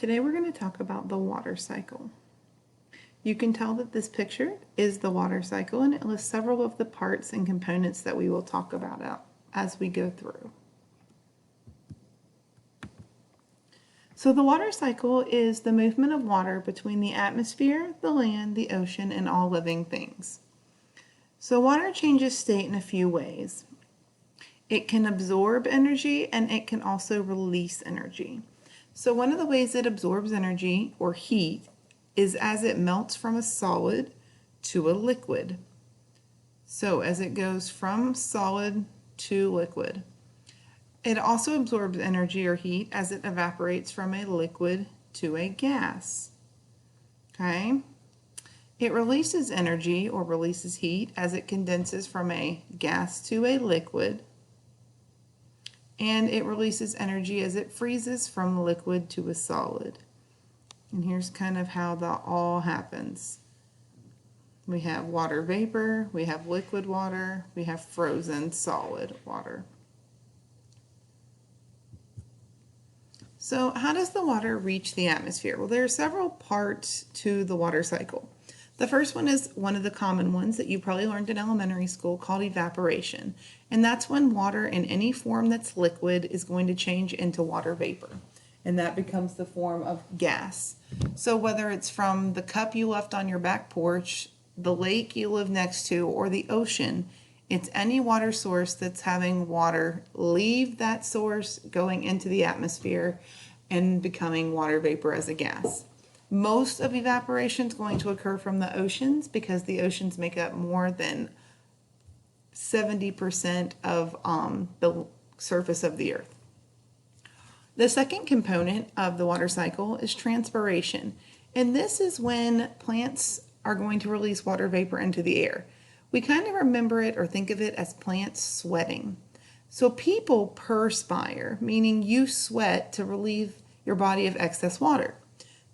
Today we're going to talk about the water cycle. You can tell that this picture is the water cycle, and it lists several of the parts and components that we will talk about as we go through. So the water cycle is the movement of water between the atmosphere, the land, the ocean, and all living things. So water changes state in a few ways. It can absorb energy and it can also release energy. So one of the ways it absorbs energy or heat is as it melts from a solid to a liquid. So as it goes from solid to liquid. It also absorbs energy or heat as it evaporates from a liquid to a gas. Okay? It releases energy or releases heat as it condenses from a gas to a liquid. And it releases energy as it freezes from liquid to a solid. And here's kind of how that all happens. We have water vapor, we have liquid water, we have frozen solid water. So how does the water reach the atmosphere? Well, there are several parts to the water cycle. The first one is one of the common ones that you probably learned in elementary school called evaporation. And that's when water in any form that's liquid is going to change into water vapor. And that becomes the form of gas. So whether it's from the cup you left on your back porch, the lake you live next to, or the ocean, it's any water source that's having water leave that source, going into the atmosphere, and becoming water vapor as a gas. Most of evaporation is going to occur from the oceans because the oceans make up more than 70% of the surface of the earth. The second component of the water cycle is transpiration. And this is when plants are going to release water vapor into the air. We kind of remember it or think of it as plants sweating. So people perspire, meaning you sweat to relieve your body of excess water.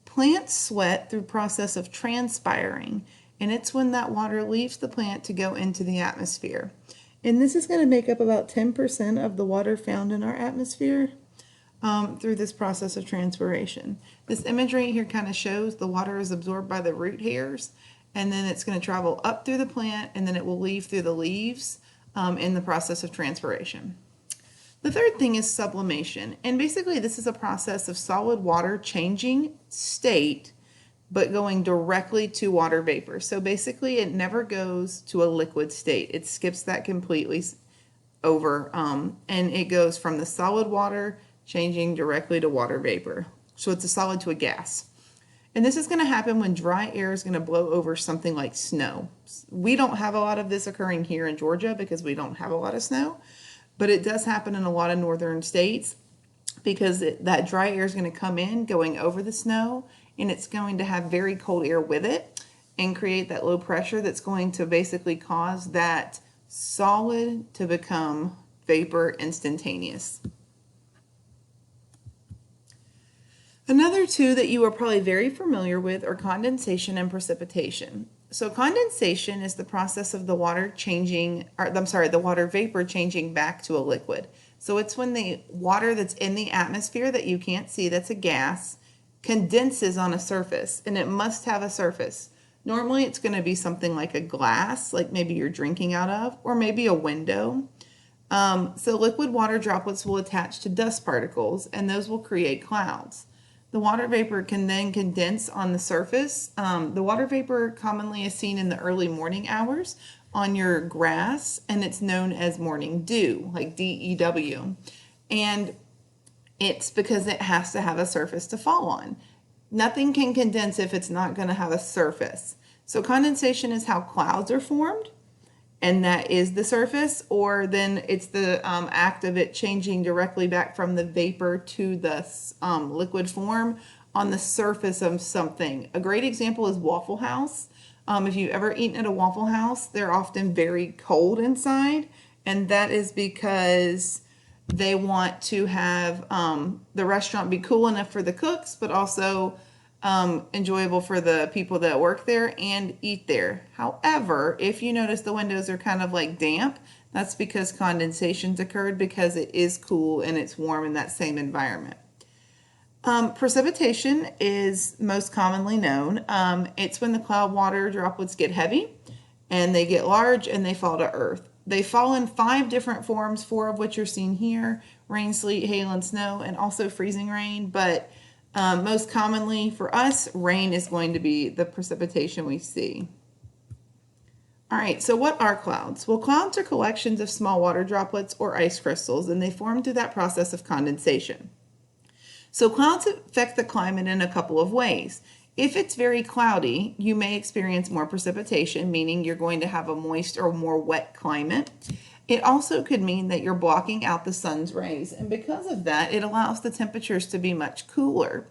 Plants sweat through process of transpiring, and it's when that water leaves the plant to go into the atmosphere. And this is going to make up about 10% of the water found in our atmosphere through this process of transpiration. This imagery here kind of shows the water is absorbed by the root hairs, and then it's going to travel up through the plant, and then it will leave through the leaves in the process of transpiration. The third thing is sublimation, and basically this is a process of solid water changing state but going directly to water vapor. So basically it never goes to a liquid state. It skips that completely over and it goes from the solid water changing directly to water vapor. So it's a solid to a gas. And this is going to happen when dry air is going to blow over something like snow. We don't have a lot of this occurring here in Georgia because we don't have a lot of snow. But it does happen in a lot of northern states because that dry air is going to come in going over the snow, and it's going to have very cold air with it and create that low pressure that's going to basically cause that solid to become vapor instantaneous. Another two that you are probably very familiar with are condensation and precipitation. So condensation is the process of the water the water vapor changing back to a liquid. So it's when the water that's in the atmosphere that you can't see, that's a gas, condenses on a surface, and it must have a surface. Normally it's going to be something like a glass, like maybe you're drinking out of, or maybe a window. So liquid water droplets will attach to dust particles, and those will create clouds. The water vapor can then condense on the surface. The water vapor commonly is seen in the early morning hours on your grass, and it's known as morning dew, like DEW. And it's because it has to have a surface to fall on. Nothing can condense if it's not going to have a surface. So condensation is how clouds are formed, and that is the surface, or then it's the act of it changing directly back from the vapor to the liquid form on the surface of something. A great example is Waffle House. If you've ever eaten at a Waffle House, they're often very cold inside, and that is because they want to have the restaurant be cool enough for the cooks, but also enjoyable for the people that work there and eat there. However, if you notice the windows are kind of like damp, that's because condensation's occurred because it is cool and it's warm in that same environment. Precipitation is most commonly known. It's when the cloud water droplets get heavy and they get large and they fall to earth. They fall in 5 different forms, 4 of which are seen here: rain, sleet, hail, and snow, and also freezing rain. But most commonly for us, rain is going to be the precipitation we see. All right, so what are clouds? Well, clouds are collections of small water droplets or ice crystals, and they form through that process of condensation. So clouds affect the climate in a couple of ways. If it's very cloudy, you may experience more precipitation, meaning you're going to have a moist or more wet climate. It also could mean that you're blocking out the sun's rays, and because of that, it allows the temperatures to be much cooler.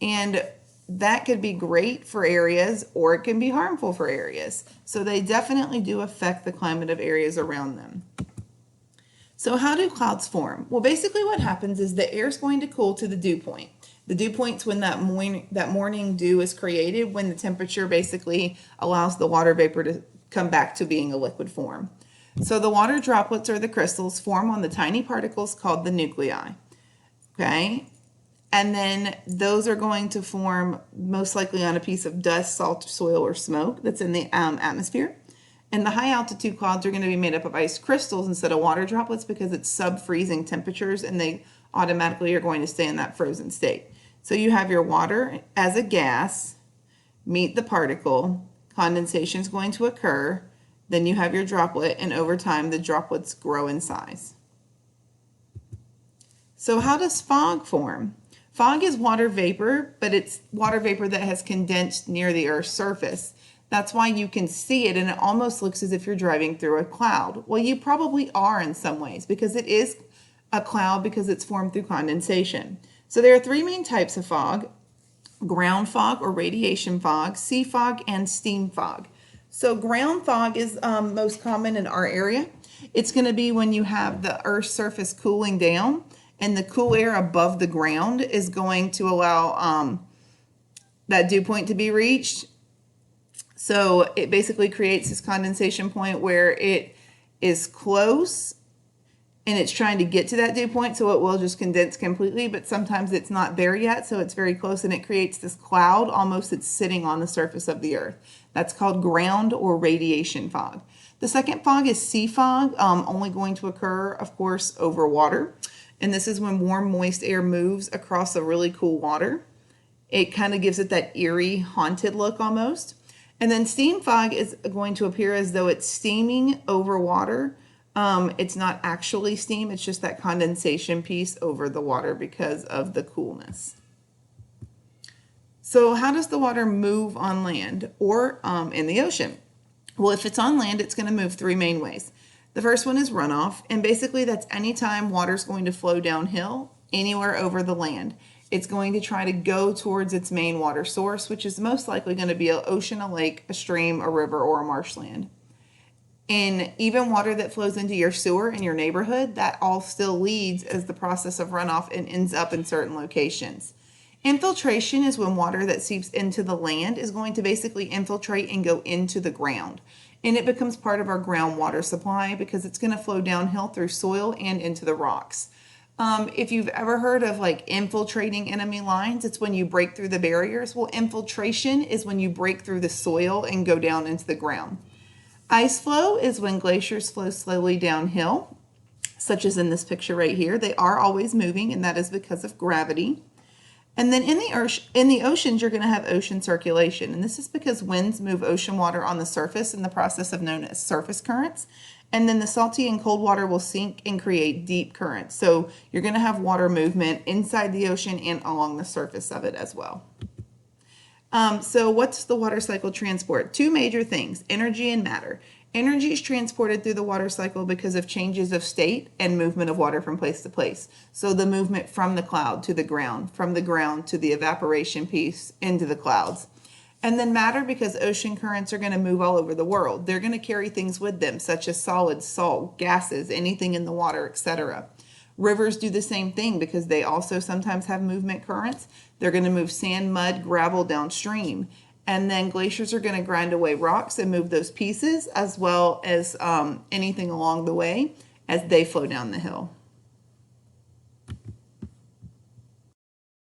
And that could be great for areas, or it can be harmful for areas. So they definitely do affect the climate of areas around them. So how do clouds form? Well, basically what happens is the air is going to cool to the dew point. The dew point's when that morning dew is created, when the temperature basically allows the water vapor to come back to being a liquid form. So the water droplets or the crystals form on the tiny particles called the nuclei. Okay? And then those are going to form most likely on a piece of dust, salt, soil, or smoke that's in the atmosphere. And the high altitude clouds are going to be made up of ice crystals instead of water droplets because it's sub-freezing temperatures and they automatically are going to stay in that frozen state. So you have your water as a gas, meet the particle, condensation is going to occur, then you have your droplet, and over time the droplets grow in size. So how does fog form? Fog is water vapor, but it's water vapor that has condensed near the Earth's surface. That's why you can see it and it almost looks as if you're driving through a cloud. Well, you probably are in some ways because it is a cloud because it's formed through condensation. So there are 3 main types of fog: ground fog or radiation fog, sea fog, and steam fog. So ground fog is most common in our area. It's going to be when you have the Earth's surface cooling down and the cool air above the ground is going to allow that dew point to be reached. So it basically creates this condensation point where it is close and it's trying to get to that dew point, so it will just condense completely, but sometimes it's not there yet, so it's very close and it creates this cloud almost that's sitting on the surface of the Earth. That's called ground or radiation fog. The second fog is sea fog, only going to occur, of course, over water. And this is when warm, moist air moves across a really cool water. It kind of gives it that eerie, haunted look almost. And then steam fog is going to appear as though it's steaming over water. It's not actually steam, it's just that condensation piece over the water because of the coolness. So how does the water move on land or in the ocean? Well, if it's on land, it's going to move 3 main ways. The first one is runoff, and basically that's anytime water's going to flow downhill anywhere over the land. It's going to try to go towards its main water source, which is most likely going to be an ocean, a lake, a stream, a river, or a marshland. And even water that flows into your sewer in your neighborhood, that all still leads as the process of runoff and ends up in certain locations. Infiltration is when water that seeps into the land is going to basically infiltrate and go into the ground. And it becomes part of our groundwater supply because it's going to flow downhill through soil and into the rocks. If you've ever heard of like infiltrating enemy lines, it's when you break through the barriers. Well, infiltration is when you break through the soil and go down into the ground. Ice flow is when glaciers flow slowly downhill, such as in this picture right here. They are always moving, and that is because of gravity. And then in the oceans, you're going to have ocean circulation. And this is because winds move ocean water on the surface in the process of known as surface currents. And then the salty and cold water will sink and create deep currents. So you're going to have water movement inside the ocean and along the surface of it as well. So what's the water cycle transport? 2 major things: energy and matter. Energy is transported through the water cycle because of changes of state and movement of water from place to place. So the movement from the cloud to the ground, from the ground to the evaporation piece into the clouds. And then matter because ocean currents are going to move all over the world. They're going to carry things with them, such as solids, salt, gases, anything in the water, etc. Rivers do the same thing because they also sometimes have movement currents. They're going to move sand, mud, gravel downstream. And then glaciers are going to grind away rocks and move those pieces as well as anything along the way as they flow down the hill.